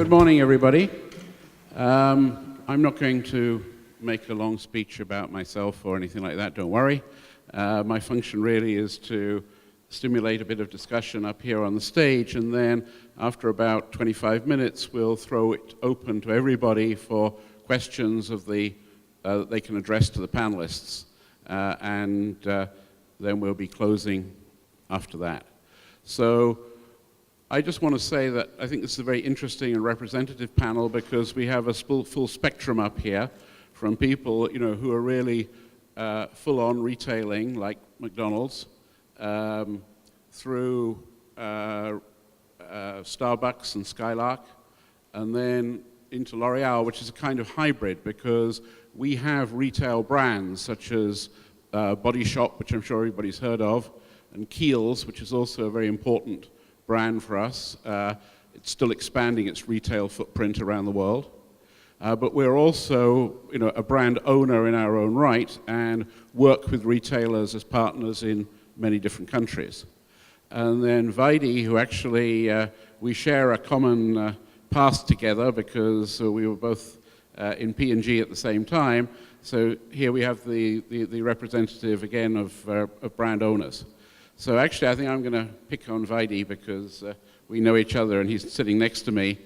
Good morning, everybody. I'm not going to make a long speech about myself or anything like that, don't worry. My function really is to stimulate a bit of discussion up here on the stage, and then after about 25 minutes, we'll throw it open to everybody for questions of they can address to the panelists, and then we'll be closing after that. So I just want to say that I think this is a very interesting and representative panel because we have a full spectrum up here from people, who are really full-on retailing, like McDonald's, through Starbucks and Skylark, and then into L'Oreal, which is a kind of hybrid because we have retail brands such as Body Shop, which I'm sure everybody's heard of, and Kiehl's, which is also a very important brand for us. It's still expanding its retail footprint around the world. But we're also, a brand owner in our own right and work with retailers as partners in many different countries. And then Vaidi, who actually, we share a common past together because we were both in P&G at the same time. So here we have the representative again of brand owners. So actually, I think I'm going to pick on Vaidi because we know each other and he's sitting next to me,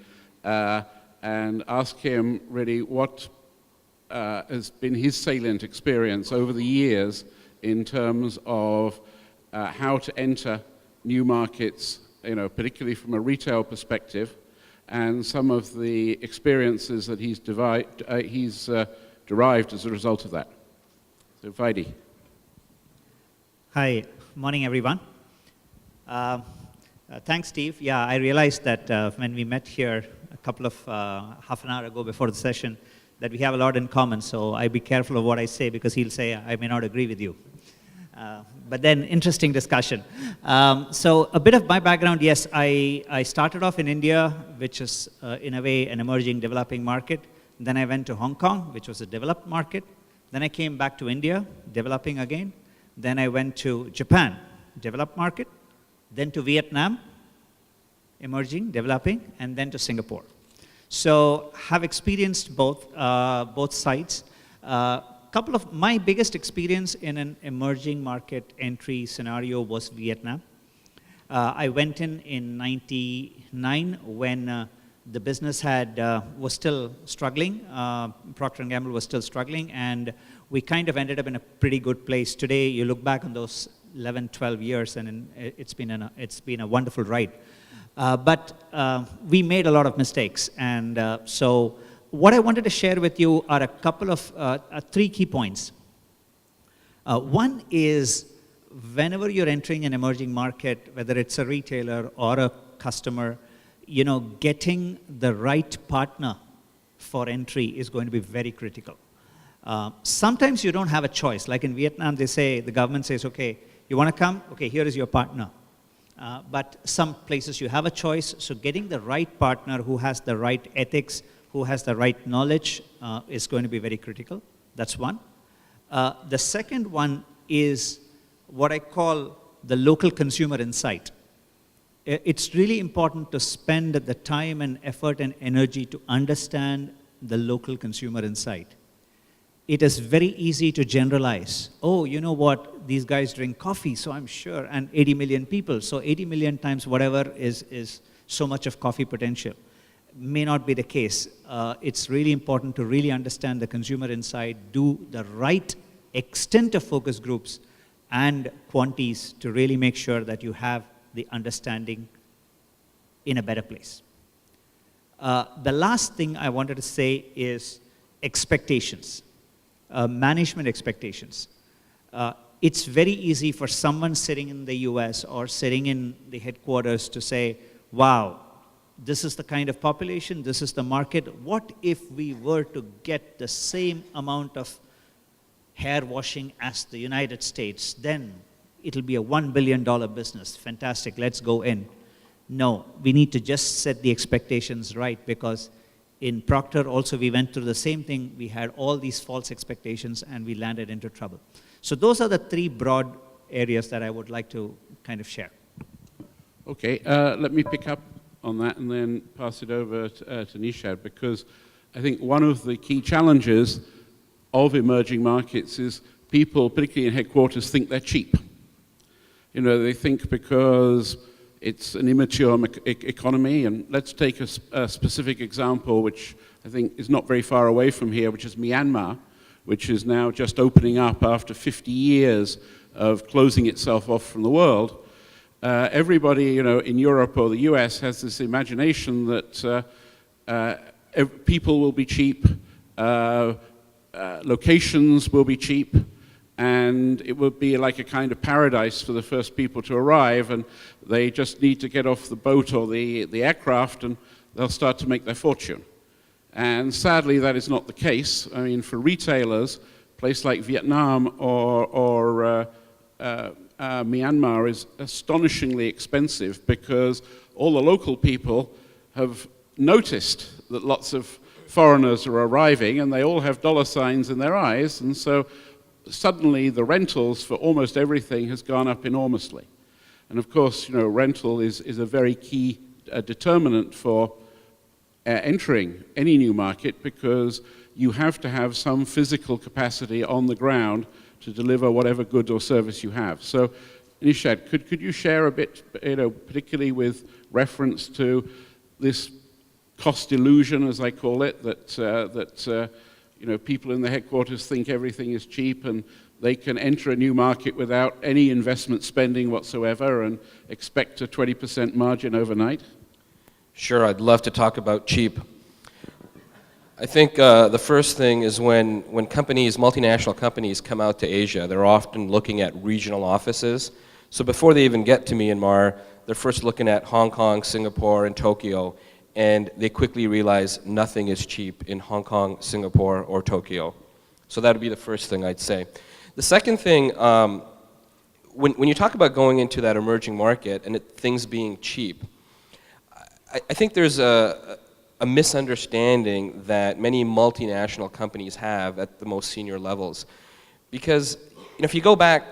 and ask him really what has been his salient experience over the years in terms of how to enter new markets, particularly from a retail perspective, and some of the experiences that he's derived as a result of that. So, Vaidi. Hi. Morning, everyone. Thanks, Steve. Yeah, I realized that when we met here a couple of half an hour ago before the session, that we have a lot in common. So I be careful of what I say because he'll say I may not agree with you. But then, interesting discussion. So a bit of my background. Yes, I started off in India, which is in a way an emerging, developing market. Then I went to Hong Kong, which was a developed market. Then I came back to India, developing again. Then I went to Japan, developed market, then to Vietnam, emerging, developing, and then to Singapore. So have experienced both sides. Couple of my biggest experience in an emerging market entry scenario was Vietnam. I went in '99 when the business was still struggling. Procter & Gamble was still struggling, and we kind of ended up in a pretty good place. Today, you look back on those 11, 12 years, and it's been a wonderful ride. But we made a lot of mistakes, and so what I wanted to share with you are a couple of three key points. One is whenever you're entering an emerging market, whether it's a retailer or a customer, getting the right partner for entry is going to be very critical. Sometimes you don't have a choice. Like in Vietnam, the government says, okay, you want to come? Okay, here is your partner. But some places you have a choice, so getting the right partner who has the right ethics, who has the right knowledge is going to be very critical. That's one. The second one is what I call the local consumer insight. It's really important to spend the time and effort and energy to understand the local consumer insight. It is very easy to generalize. Oh, you know what? These guys drink coffee, so I'm sure, and 80 million people. So 80 million times whatever is so much of coffee potential. May not be the case. It's really important to really understand the consumer insight, do the right extent of focus groups and quantities to really make sure that you have the understanding in a better place. The last thing I wanted to say is expectations. Management expectations. It's very easy for someone sitting in the US or sitting in the headquarters to say, wow, this is the kind of population, this is the market. What if we were to get the same amount of hair washing as the United States? Then it'll be a $1 billion business. Fantastic, let's go in. No, we need to just set the expectations right because in Procter also we went through the same thing. We had all these false expectations and we landed into trouble. So those are the three broad areas that I would like to kind of share. Okay, let me pick up on that and then pass it over to Nishad, because I think one of the key challenges of emerging markets is people, particularly in headquarters, think they're cheap. You know, they think because it's an immature economy, and let's take a specific example, which I think is not very far away from here, which is Myanmar, which is now just opening up after 50 years of closing itself off from the world. Everybody, you know, in Europe or the US has this imagination that people will be cheap, locations will be cheap, and it would be like a kind of paradise for the first people to arrive, and they just need to get off the boat or the aircraft and they'll start to make their fortune. And sadly, that is not the case. I mean, for retailers, a place like Vietnam or Myanmar is astonishingly expensive because all the local people have noticed that lots of foreigners are arriving and they all have dollar signs in their eyes, and so suddenly the rentals for almost everything has gone up enormously. And of course, you know, rental is a very key determinant for entering any new market, because you have to have some physical capacity on the ground to deliver whatever good or service you have. So, Nishad, could you share a bit, you know, particularly with reference to this cost illusion, as I call it, that you know, people in the headquarters think everything is cheap and they can enter a new market without any investment spending whatsoever and expect a 20% margin overnight? Sure, I'd love to talk about cheap. I think the first thing is when companies, multinational companies, come out to Asia, they're often looking at regional offices. So before they even get to Myanmar, they're first looking at Hong Kong, Singapore, and Tokyo, and they quickly realize nothing is cheap in Hong Kong, Singapore, or Tokyo. So that would be the first thing I'd say. The second thing, when you talk about going into that emerging market and things being cheap, I think there's a misunderstanding that many multinational companies have at the most senior levels. Because, you know, if you go back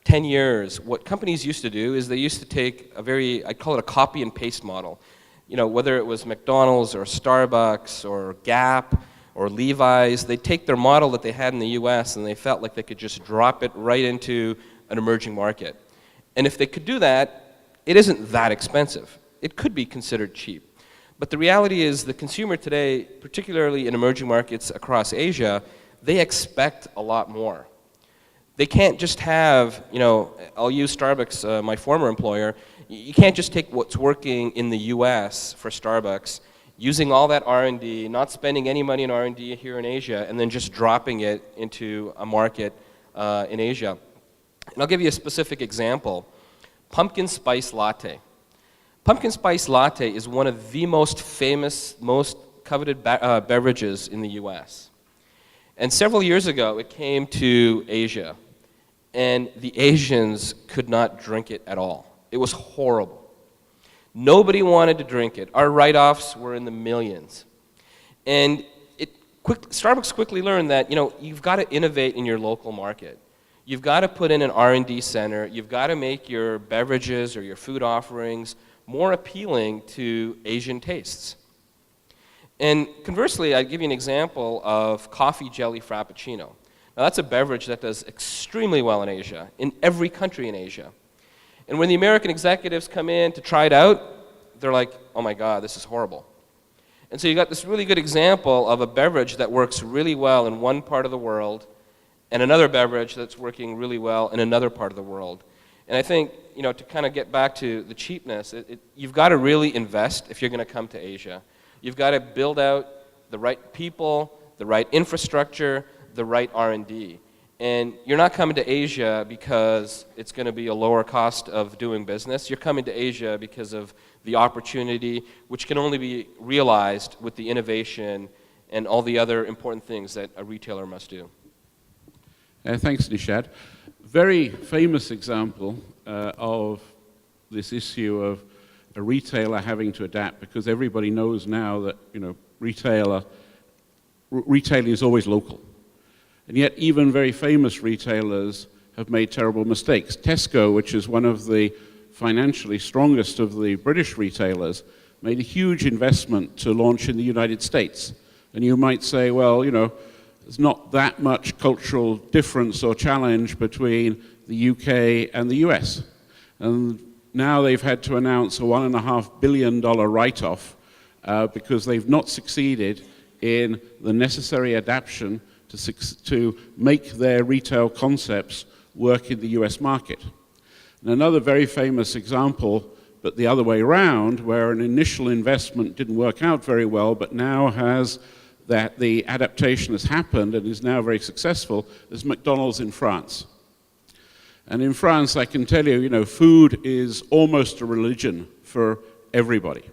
10 years, what companies used to do is they used to take a very, I call it a copy and paste model. You know, whether it was McDonald's or Starbucks or Gap or Levi's, they'd take their model that they had in the US and they felt like they could just drop it right into an emerging market. And if they could do that, it isn't that expensive. It could be considered cheap. But the reality is the consumer today, particularly in emerging markets across Asia, they expect a lot more. They can't just have, you know, I'll use Starbucks, my former employer, you can't just take what's working in the US for Starbucks, using all that R&D, not spending any money on R&D here in Asia, and then just dropping it into a market in Asia. And I'll give you a specific example. Pumpkin spice latte. Pumpkin spice latte is one of the most famous, most coveted beverages in the US. And several years ago, it came to Asia, and the Asians could not drink it at all. It was horrible. Nobody wanted to drink it. Our write-offs were in the millions. And Starbucks quickly learned that, you know, you've got to innovate in your local market. You've got to put in an R&D center. You've got to make your beverages or your food offerings more appealing to Asian tastes. And conversely, I'd give you an example of coffee jelly frappuccino. Now that's a beverage that does extremely well in Asia, in every country in Asia. And when the American executives come in to try it out, they're like, oh my God, this is horrible. And so you got this really good example of a beverage that works really well in one part of the world and another beverage that's working really well in another part of the world. And I think, you know, to kind of get back to the cheapness, you've got to really invest if you're going to come to Asia. You've got to build out the right people, the right infrastructure, the right R&D. And you're not coming to Asia because it's going to be a lower cost of doing business. You're coming to Asia because of the opportunity, which can only be realized with the innovation and all the other important things that a retailer must do. Thanks, Nishad. Very famous example of this issue of a retailer having to adapt, because everybody knows now that, you know, retailing is always local. And yet even very famous retailers have made terrible mistakes. Tesco, which is one of the financially strongest of the British retailers, made a huge investment to launch in the United States. And you might say, well, you know, there's not that much cultural difference or challenge between the UK and the US. And now they've had to announce a $1.5 billion write-off because they've not succeeded in the necessary adaptation to make their retail concepts work in the US market. And another very famous example, but the other way around, where an initial investment didn't work out very well, but now has that the adaptation has happened and is now very successful, is McDonald's in France. And in France, I can tell you, you know, food is almost a religion for everybody.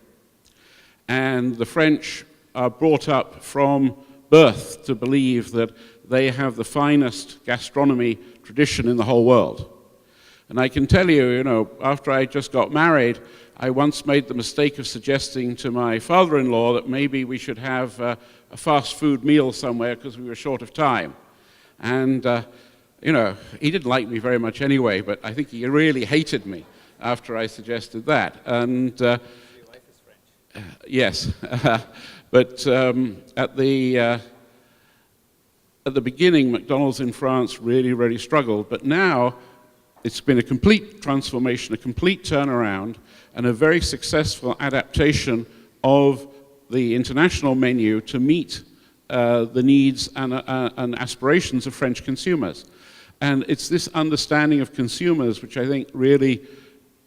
And the French are brought up from birth to believe that they have the finest gastronomy tradition in the whole world. And I can tell you, you know, after I just got married, I once made the mistake of suggesting to my father-in-law that maybe we should have a fast food meal somewhere because we were short of time. And, you know, he didn't like me very much anyway, but I think he really hated me after I suggested that. And yes, but at the beginning, McDonald's in France really struggled, but now it's been a complete transformation, a complete turnaround, and a very successful adaptation of the international menu to meet the needs and aspirations of French consumers. And it's this understanding of consumers which I think really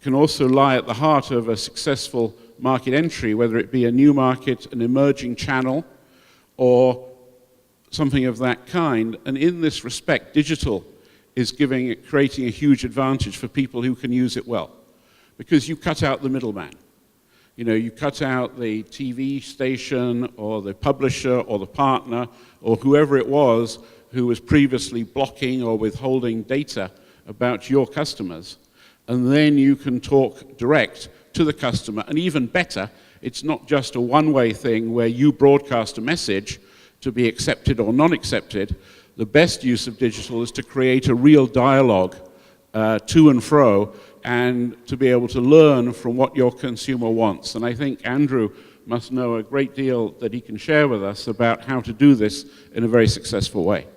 can also lie at the heart of a successful market entry, whether it be a new market, an emerging channel, or something of that kind. And in this respect, digital is creating a huge advantage for people who can use it well, because you cut out the middleman. You know, you cut out the TV station or the publisher or the partner or whoever it was who was previously blocking or withholding data about your customers, and then you can talk direct to the customer. And even better, it's not just a one-way thing where you broadcast a message to be accepted or non-accepted. The best use of digital is to create a real dialogue to and fro, and to be able to learn from what your consumer wants. And I think Andrew must know a great deal that he can share with us about how to do this in a very successful way.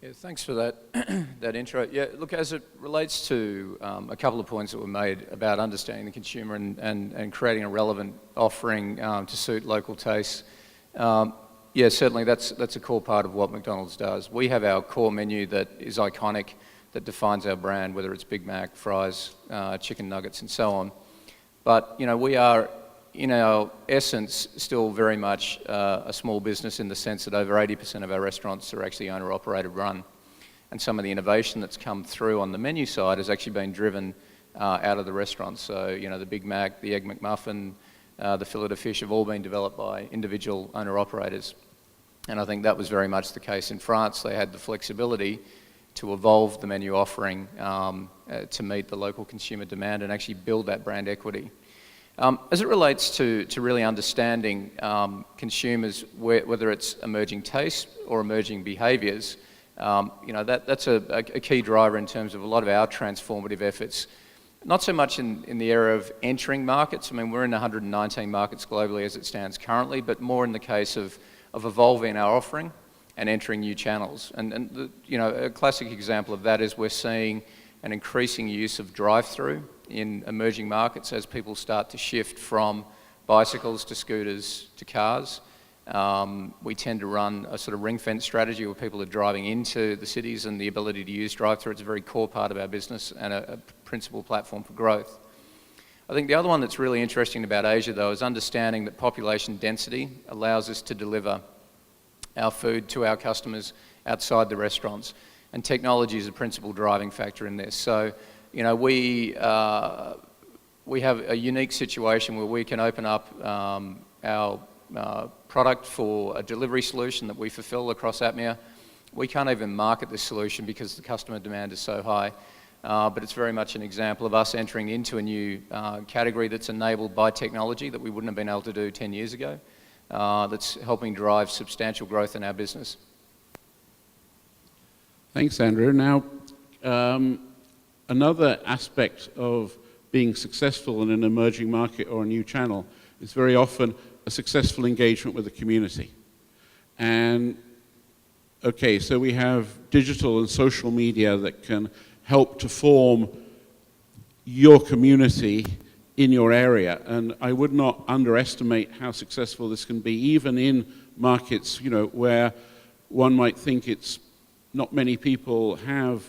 Yeah, thanks for that, that intro. Yeah, look, as it relates to a couple of points that were made about understanding the consumer and creating a relevant offering to suit local tastes, yeah, certainly that's a core part of what McDonald's does. We have our core menu that is iconic, that defines our brand, whether it's Big Mac, fries, chicken nuggets, and so on. But, you know, we are, in our essence, still very much a small business in the sense that over 80% of our restaurants are actually owner-operated run. And some of the innovation that's come through on the menu side has actually been driven out of the restaurants. So, you know, the Big Mac, the Egg McMuffin, the fillet of fish have all been developed by individual owner-operators. And I think that was very much the case in France. They had the flexibility to evolve the menu offering to meet the local consumer demand and actually build that brand equity. As it relates to really understanding consumers, whether it's emerging tastes or emerging behaviours, you know, that's a key driver in terms of a lot of our transformative efforts. Not so much in the area of entering markets. I mean, we're in 119 markets globally as it stands currently, but more in the case of evolving our offering and entering new channels. And you know, a classic example of that is we're seeing an increasing use of drive-through in emerging markets as people start to shift from bicycles to scooters to cars. We tend to run a sort of ring-fence strategy where people are driving into the cities, and the ability to use drive-through, it's a very core part of our business and a principal platform for growth. I think the other one that's really interesting about Asia, though, is understanding that population density allows us to deliver our food to our customers outside the restaurants. And technology is a principal driving factor in this. So, you know, we have a unique situation where we can open up our product for a delivery solution that we fulfill across APMEA. We can't even market this solution because the customer demand is so high. But it's very much an example of us entering into a new category that's enabled by technology that we wouldn't have been able to do 10 years ago. That's helping drive substantial growth in our business. Thanks, Andrew. Now, another aspect of being successful in an emerging market or a new channel is very often a successful engagement with the community. And okay, so we have digital and social media that can help to form your community in your area. And I would not underestimate how successful this can be, even in markets, you know, where one might think it's not many people have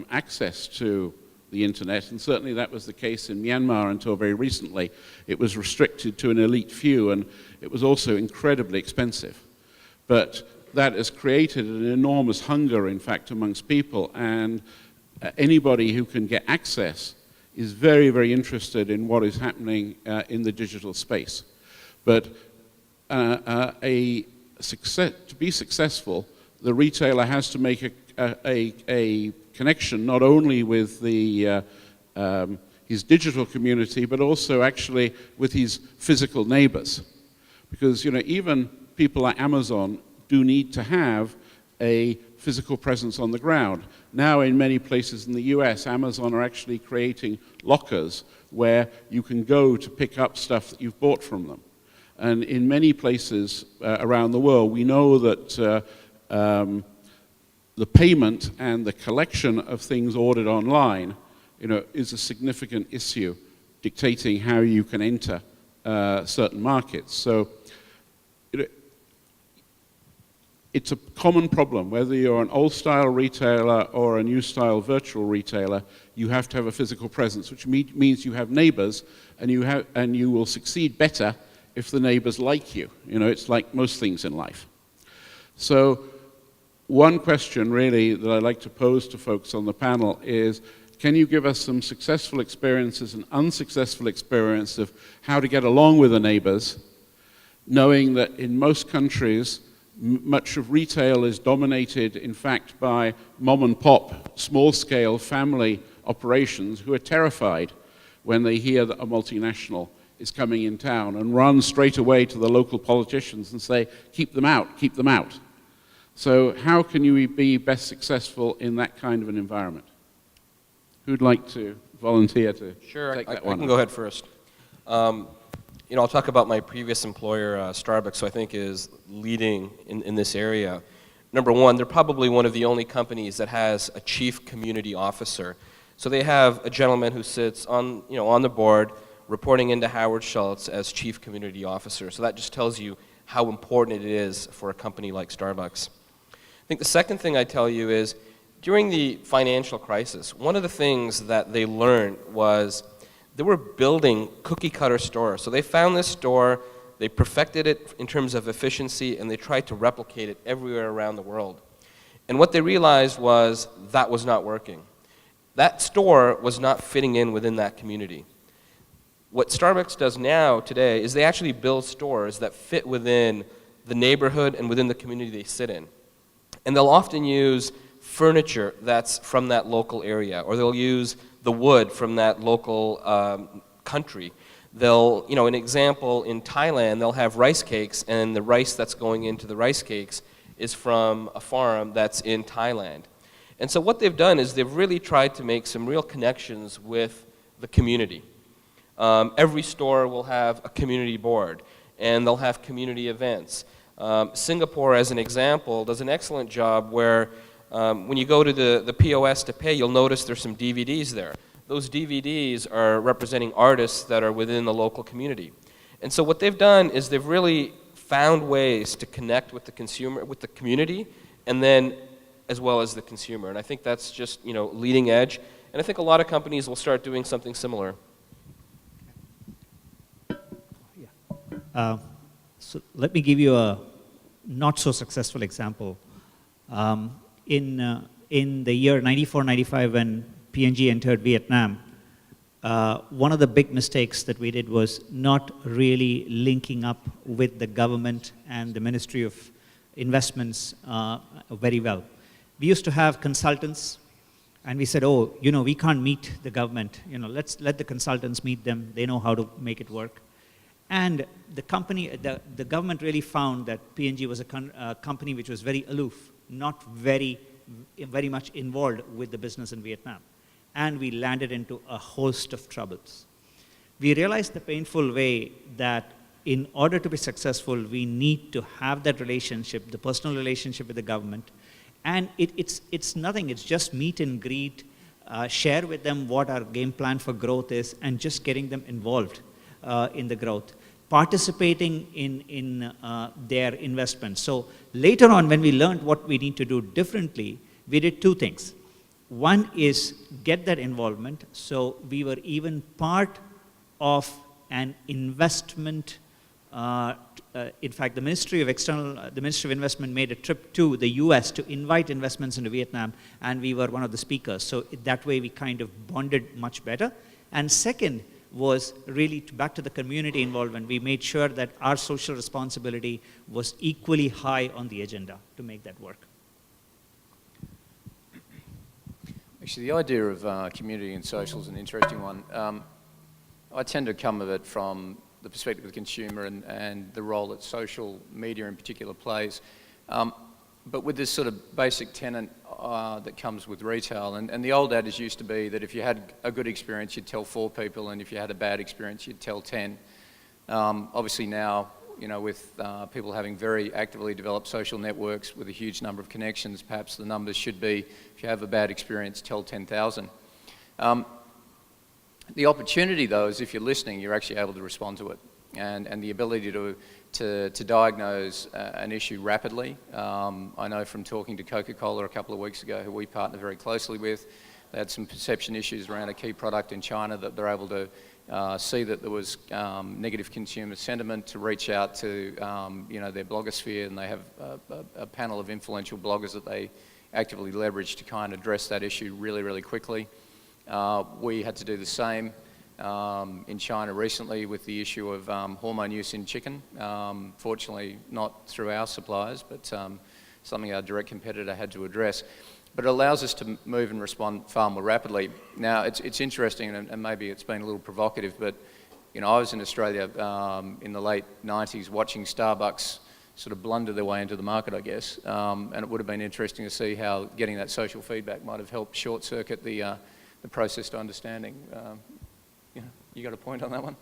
access to the internet, and certainly that was the case in Myanmar until very recently. It was restricted to an elite few, and it was also incredibly expensive. But that has created an enormous hunger, in fact, amongst people, and anybody who can get access is very, very interested in what is happening in the digital space. But to be successful, the retailer has to make a connection not only with his digital community, but also actually with his physical neighbors. Because, you know, even people like Amazon do need to have a physical presence on the ground. Now in many places in the US, Amazon are actually creating lockers where you can go to pick up stuff that you've bought from them. And in many places around the world, we know that the payment and the collection of things ordered online, you know, is a significant issue dictating how you can enter certain markets. So, you know, it's a common problem. Whether you're an old-style retailer or a new-style virtual retailer, you have to have a physical presence, which means you have neighbors, and you will succeed better if the neighbors like you. You know, it's like most things in life. So, one question really that I'd like to pose to folks on the panel is, can you give us some successful experiences and unsuccessful experience of how to get along with the neighbors, knowing that in most countries, much of retail is dominated, in fact, by mom and pop, small-scale family operations who are terrified when they hear that a multinational is coming in town and run straight away to the local politicians and say, keep them out, keep them out. So how can you be best successful in that kind of an environment? Who'd like to volunteer to take that one? I can go ahead first. You know, I'll talk about my previous employer, Starbucks, who I think is leading in this area. Number one, they're probably one of the only companies that has a chief community officer. So they have a gentleman who sits on, you know, on the board, reporting into Howard Schultz as chief community officer. So that just tells you how important it is for a company like Starbucks. I think the second thing I tell you is, during the financial crisis, one of the things that they learned was they were building cookie-cutter stores. So they found this store, they perfected it in terms of efficiency, and they tried to replicate it everywhere around the world. And what they realized was that was not working. That store was not fitting in within that community. What Starbucks does now, today, is they actually build stores that fit within the neighborhood and within the community they sit in. And they'll often use furniture that's from that local area, or they'll use the wood from that local country. They'll, you know, an example, in Thailand, they'll have rice cakes, and the rice that's going into the rice cakes is from a farm that's in Thailand. And so what they've done is they've really tried to make some real connections with the community. Every store will have a community board, and they'll have community events. Singapore, as an example, does an excellent job where when you go to the POS to pay, you'll notice there's some DVDs there. Those DVDs are representing artists that are within the local community. And so what they've done is they've really found ways to connect with the consumer, with the community, and then as well as the consumer. And I think that's just, you know, leading edge. And I think a lot of companies will start doing something similar. So let me give you a not so successful example. In the year 94-95, when P&G entered Vietnam, one of the big mistakes that we did was not really linking up with the government and the Ministry of Investments very well. We used to have consultants, and we said, oh, you know, we can't meet the government. You know, let's let the consultants meet them. They know how to make it work. And the company, the government really found that P&G was a company which was very aloof, not very much involved with the business in Vietnam. and we landed into a host of troubles. We realized the painful way that in order to be successful, we need to have that relationship, the personal relationship with the government. And it's nothing, it's just meet and greet, share with them what our game plan for growth is, and just getting them involved in the growth, participating in their investments. So later on, when we learned what we need to do differently, we did two things. One is get that involvement, so we were even part of an investment. In fact, the Ministry of Investment made a trip to the US to invite investments into Vietnam, and we were one of the speakers. So that way we kind of bonded much better. And second was really back to the community involvement. We made sure that our social responsibility was equally high on the agenda to make that work. Actually, the idea of community and social is an interesting one. I tend to come at it from the perspective of the consumer and the role that social media in particular plays. But with this sort of basic tenet that comes with retail, and the old adage used to be that if you had a good experience, you'd tell 4 people, and if you had a bad experience, you'd tell 10. Obviously now, you know, with people having very actively developed social networks with a huge number of connections, perhaps the numbers should be, if you have a bad experience, tell 10,000. The opportunity, though, is if you're listening, you're actually able to respond to it, and the ability to diagnose an issue rapidly. I know from talking to Coca-Cola a couple of weeks ago, who we partner very closely with, they had some perception issues around a key product in China that they're able to see that there was negative consumer sentiment, to reach out to you know, their blogosphere, and they have a panel of influential bloggers that they actively leverage to kind of address that issue really, really quickly. We had to do the same in China recently with the issue of hormone use in chicken. Fortunately, not through our suppliers, but something our direct competitor had to address. But it allows us to move and respond far more rapidly. Now, it's interesting, and maybe it's been a little provocative, but you know, I was in Australia in the late 90s watching Starbucks sort of blunder their way into the market, I guess. And it would have been interesting to see how getting that social feedback might have helped short-circuit the process to understanding. You got a point on that one?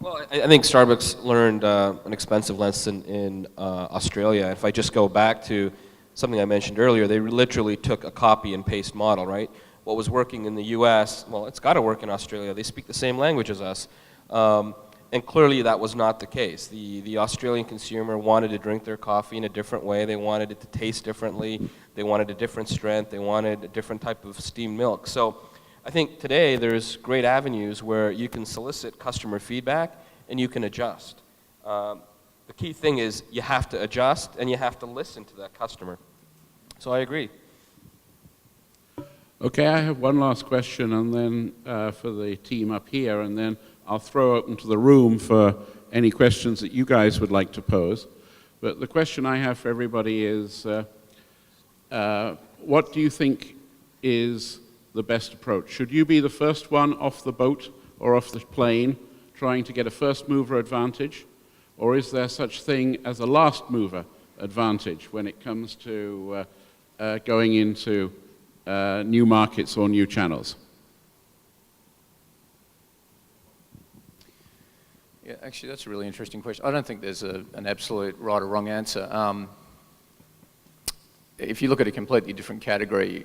Well, I think Starbucks learned an expensive lesson in Australia. If I just go back to something I mentioned earlier, they literally took a copy and paste model, right? What was working in the US, well, it's got to work in Australia. They speak the same language as us. And clearly that was not the case. The Australian consumer wanted to drink their coffee in a different way. They wanted it to taste differently. They wanted a different strength. They wanted a different type of steamed milk. So I think today there's great avenues where you can solicit customer feedback and you can adjust. The key thing is you have to adjust and you have to listen to that customer. So I agree. Okay, I have one last question, and then for the team up here, and then I'll throw open to the room for any questions that you guys would like to pose. But the question I have for everybody is, what do you think is the best approach? Should you be the first one off the boat or off the plane trying to get a first mover advantage? Or is there such thing as a last mover advantage when it comes to going into new markets or new channels? Yeah, actually, that's a really interesting question. I don't think there's an absolute right or wrong answer. If you look at a completely different category,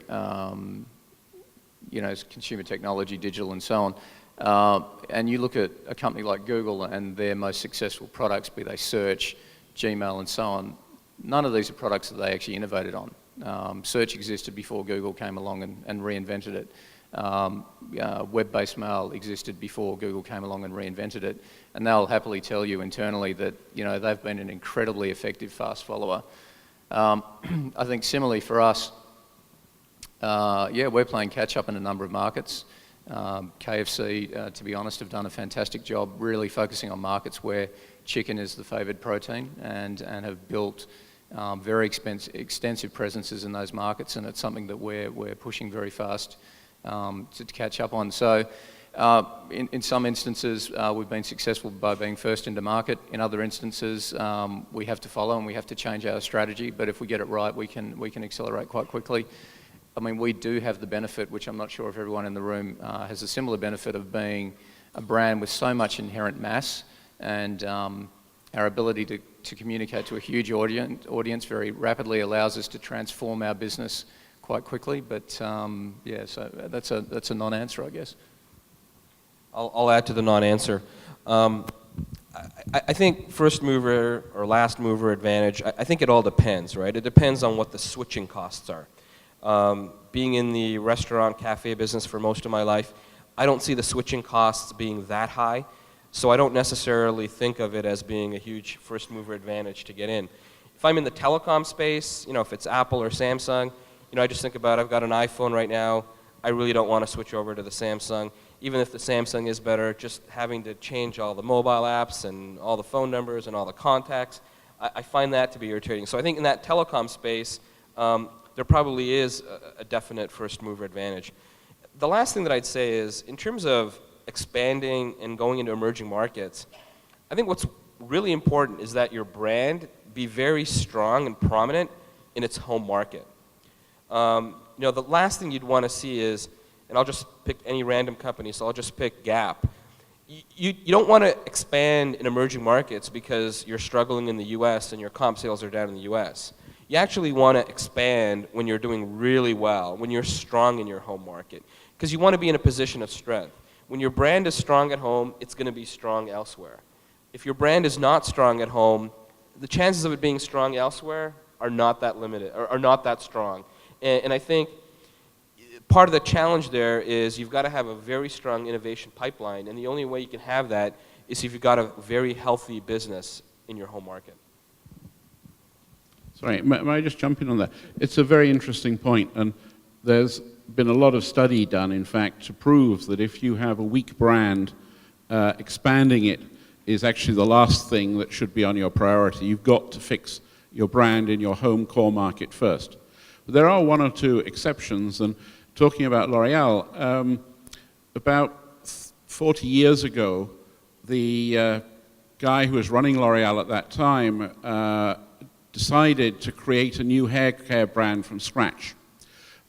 you know, consumer technology, digital, and so on, and you look at a company like Google and their most successful products, be they search, Gmail, and so on, none of these are products that they actually innovated on. Search existed before Google came along and reinvented it. Web-based mail existed before Google came along and reinvented it, and they'll happily tell you internally that, you know, they've been an incredibly effective fast follower. I think similarly for us, yeah, we're playing catch up in a number of markets. KFC, to be honest, have done a fantastic job really focusing on markets where chicken is the favoured protein, and have built very extensive presences in those markets, and it's something that we're pushing very fast to catch up on. So in some instances, we've been successful by being first into market. In other instances, we have to follow and we have to change our strategy, but if we get it right, we can accelerate quite quickly. I mean, we do have the benefit, which I'm not sure if everyone in the room has a similar benefit, of being a brand with so much inherent mass, and our ability to communicate to a huge audience very rapidly allows us to transform our business quite quickly. But yeah, so that's a non-answer, I guess. I'll add to the non-answer. I think first mover or last mover advantage, I think it all depends, right? It depends on what the switching costs are. Being in the restaurant cafe business for most of my life, I don't see the switching costs being that high, so I don't necessarily think of it as being a huge first mover advantage to get in. If I'm in the telecom space, you know, if it's Apple or Samsung, you know, I just think about, I've got an iPhone right now, I really don't want to switch over to the Samsung. Even if the Samsung is better, just having to change all the mobile apps and all the phone numbers and all the contacts, I find that to be irritating. So I think in that telecom space, there probably is a definite first mover advantage. The last thing that I'd say is, in terms of expanding and going into emerging markets, I think what's really important is that your brand be very strong and prominent in its home market. You know, the last thing you'd want to see is, and I'll just pick any random company, so I'll just pick Gap. You don't want to expand in emerging markets because you're struggling in the US and your comp sales are down in the US. You actually want to expand when you're doing really well, when you're strong in your home market, because you want to be in a position of strength. When your brand is strong at home, it's going to be strong elsewhere. If your brand is not strong at home, the chances of it being strong elsewhere are not that limited, or are not that strong. And I think part of the challenge there is you've got to have a very strong innovation pipeline, and the only way you can have that is if you've got a very healthy business in your home market. Sorry, may I just jump in on that? It's a very interesting point, and there's been a lot of study done, in fact, to prove that if you have a weak brand, expanding it is actually the last thing that should be on your priority. You've got to fix your brand in your home core market first. But there are one or two exceptions, and talking about L'Oreal, about 40 years ago, the guy who was running L'Oreal at that time decided to create a new hair care brand from scratch,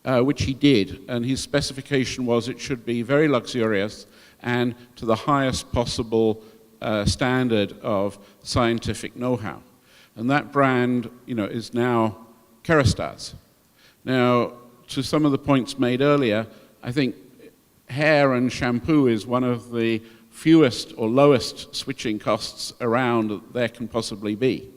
which he did. And his specification was it should be very luxurious and to the highest possible standard of scientific know-how. And that brand, you know, is now Kerastase. Now, to some of the points made earlier, I think hair and shampoo is one of the fewest or lowest switching costs around that there can possibly be.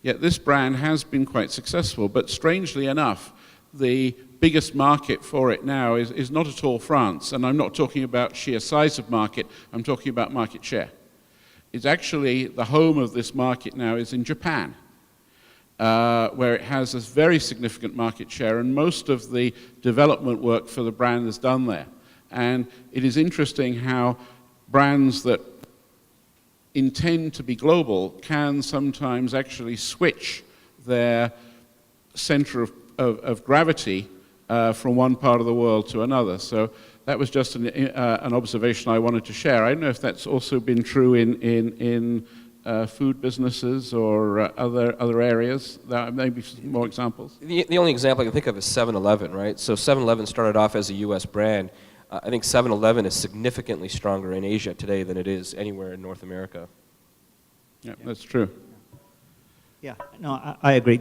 Yet this brand has been quite successful, but strangely enough, the biggest market for it now is not at all France, and I'm not talking about sheer size of market, I'm talking about market share. It's actually, the home of this market now is in Japan, where it has a very significant market share, and most of the development work for the brand is done there. And it is interesting how brands that intend to be global can sometimes actually switch their center of gravity from one part of the world to another. So that was just an observation I wanted to share. I don't know if that's also been true in food businesses or other areas. Maybe some more examples. The only example I can think of is 7-Eleven, right? So 7-Eleven started off as a US brand. I think 7-Eleven is significantly stronger in Asia today than it is anywhere in North America. Yeah, that's true. Yeah, no, I agree.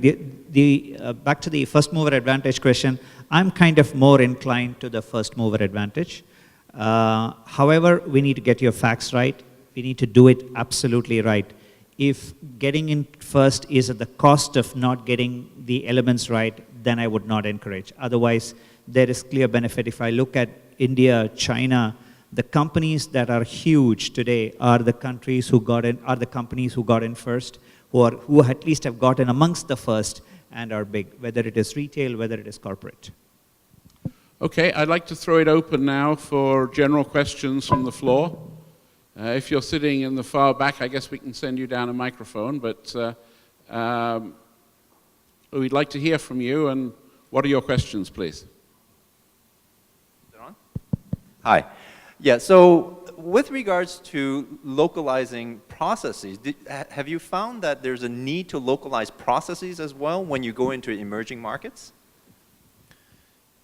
Back to the first mover advantage question, I'm kind of more inclined to the first mover advantage. However, we need to get your facts right. We need to do it absolutely right. If getting in first is at the cost of not getting the elements right, then I would not encourage. Otherwise, there is clear benefit. If I look at India, China, the companies that are huge today are the countries who got in, are the companies who got in first, who at least have gotten amongst the first and are big, whether it is retail, whether it is corporate. Okay, I'd like to throw it open now for general questions from the floor. If you're sitting in the far back, I guess we can send you down a microphone, but we'd like to hear from you, and what are your questions, please? Hi. Yeah, so with regards to localizing processes, have you found that there's a need to localize processes as well when you go into emerging markets?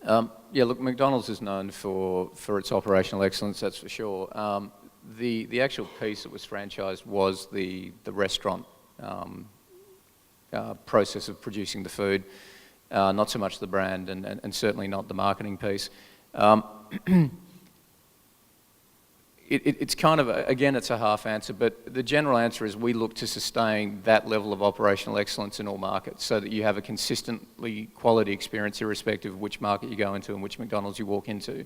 Yeah, look, McDonald's is known for its operational excellence, that's for sure. The actual piece that was franchised was the restaurant process of producing the food, not so much the brand and certainly not the marketing piece. It's kind of, again, it's a half answer, but the general answer is we look to sustain that level of operational excellence in all markets so that you have a consistently quality experience irrespective of which market you go into and which McDonald's you walk into.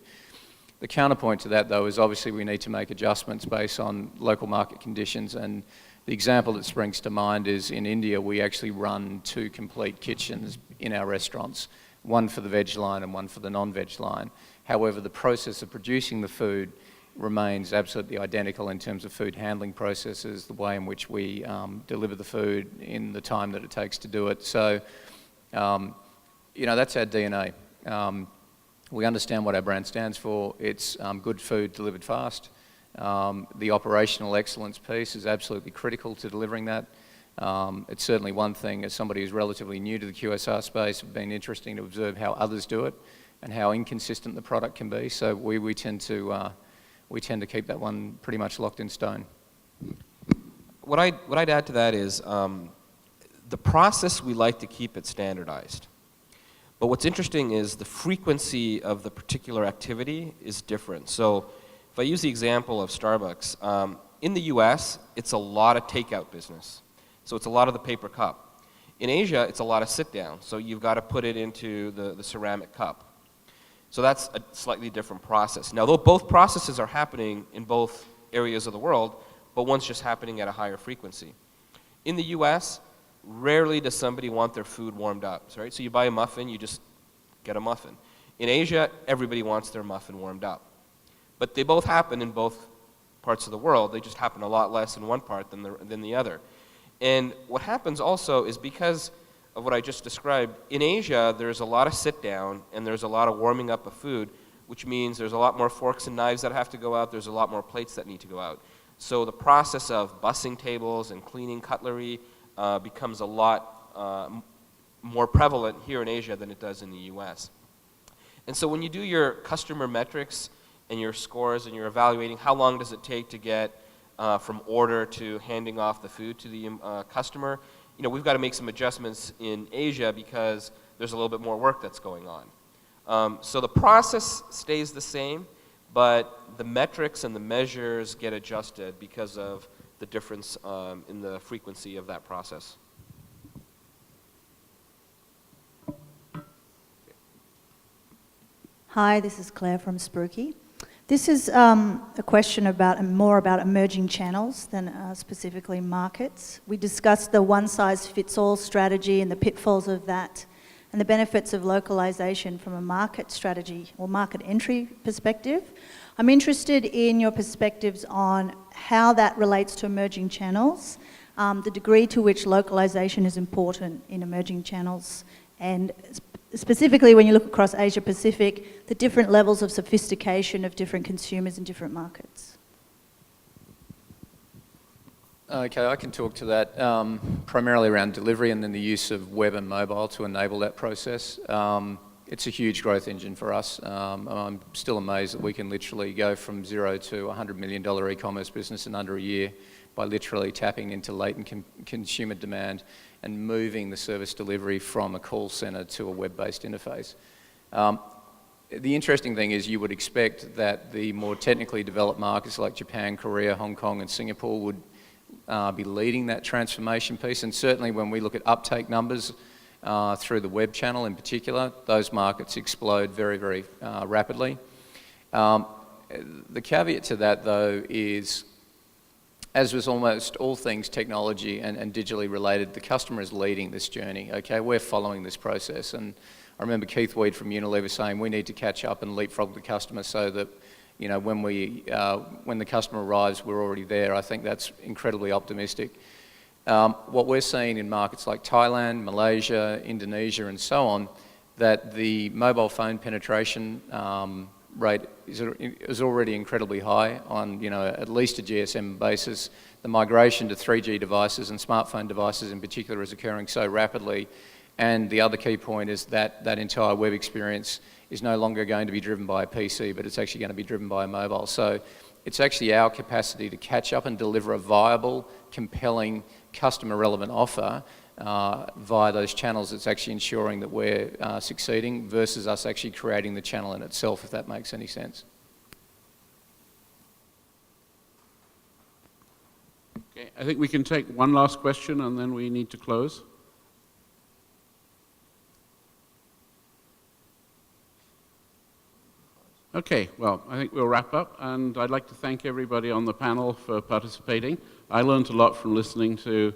The counterpoint to that, though, is obviously we need to make adjustments based on local market conditions, and the example that springs to mind is in India we actually run 2 complete kitchens in our restaurants, one for the veg line and one for the non-veg line. However, the process of producing the food remains absolutely identical in terms of food handling processes, the way in which we deliver the food in the time that it takes to do it. So, you know, that's our DNA. We understand what our brand stands for. It's good food delivered fast. The operational excellence piece is absolutely critical to delivering that. It's certainly one thing, as somebody who's relatively new to the QSR space, it's been interesting to observe how others do it and how inconsistent the product can be. So we tend to keep that one pretty much locked in stone. What I'd add to that is the process, we like to keep it standardized. But what's interesting is the frequency of the particular activity is different. So if I use the example of Starbucks, in the US, it's a lot of takeout business. So it's a lot of the paper cup. In Asia, it's a lot of sit down. So you've got to put it into the ceramic cup. So that's a slightly different process. Now, though both processes are happening in both areas of the world, but one's just happening at a higher frequency. In the US, rarely does somebody want their food warmed up, right? So you buy a muffin, you just get a muffin. In Asia, everybody wants their muffin warmed up. But they both happen in both parts of the world. They just happen a lot less in one part than the other. And what happens also is because of what I just described, in Asia, there's a lot of sit down and there's a lot of warming up of food, which means there's a lot more forks and knives that have to go out, there's a lot more plates that need to go out. So the process of bussing tables and cleaning cutlery becomes a lot more prevalent here in Asia than it does in the US. And so when you do your customer metrics and your scores and you're evaluating how long does it take to get from order to handing off the food to the customer, you know, we've got to make some adjustments in Asia because there's a little bit more work that's going on. So the process stays the same, but the metrics and the measures get adjusted because of the difference in the frequency of that process. Hi, this is Claire from Spooky. This is a question more about emerging channels than specifically markets. We discussed the one-size-fits-all strategy and the pitfalls of that, and the benefits of localization from a market strategy or market entry perspective. I'm interested in your perspectives on how that relates to emerging channels, the degree to which localization is important in emerging channels, and specifically when you look across Asia Pacific, the different levels of sophistication of different consumers in different markets. Okay, I can talk to that primarily around delivery and then the use of web and mobile to enable that process. It's a huge growth engine for us. I'm still amazed that we can literally go from 0 to a $100 million e-commerce business in under a year by literally tapping into latent consumer demand and moving the service delivery from a call center to a web-based interface. The interesting thing is you would expect that the more technically developed markets like Japan, Korea, Hong Kong and Singapore would be leading that transformation piece, and certainly when we look at uptake numbers through the web channel in particular, those markets explode very, very rapidly. The caveat to that though is, as with almost all things technology and digitally related, the customer is leading this journey, okay? We're following this process, and I remember Keith Weed from Unilever saying we need to catch up and leapfrog the customer so that, you know, when the customer arrives, we're already there. I think that's incredibly optimistic. What we're seeing in markets like Thailand, Malaysia, Indonesia, and so on, that the mobile phone penetration rate is already incredibly high on, you know, at least a GSM basis. The migration to 3G devices and smartphone devices in particular is occurring so rapidly, And the other key point is that that entire web experience is no longer going to be driven by a PC, but it's actually going to be driven by a mobile. So it's actually our capacity to catch up and deliver a viable, compelling, customer-relevant offer via those channels that's actually ensuring that we're succeeding versus us actually creating the channel in itself, if that makes any sense. Okay, I think we can take one last question and then we need to close. Okay, well, I think we'll wrap up, and I'd like to thank everybody on the panel for participating. I learned a lot from listening to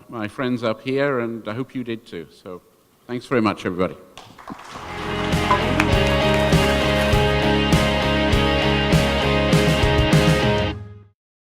my friends up here, and I hope you did too. So thanks very much, everybody.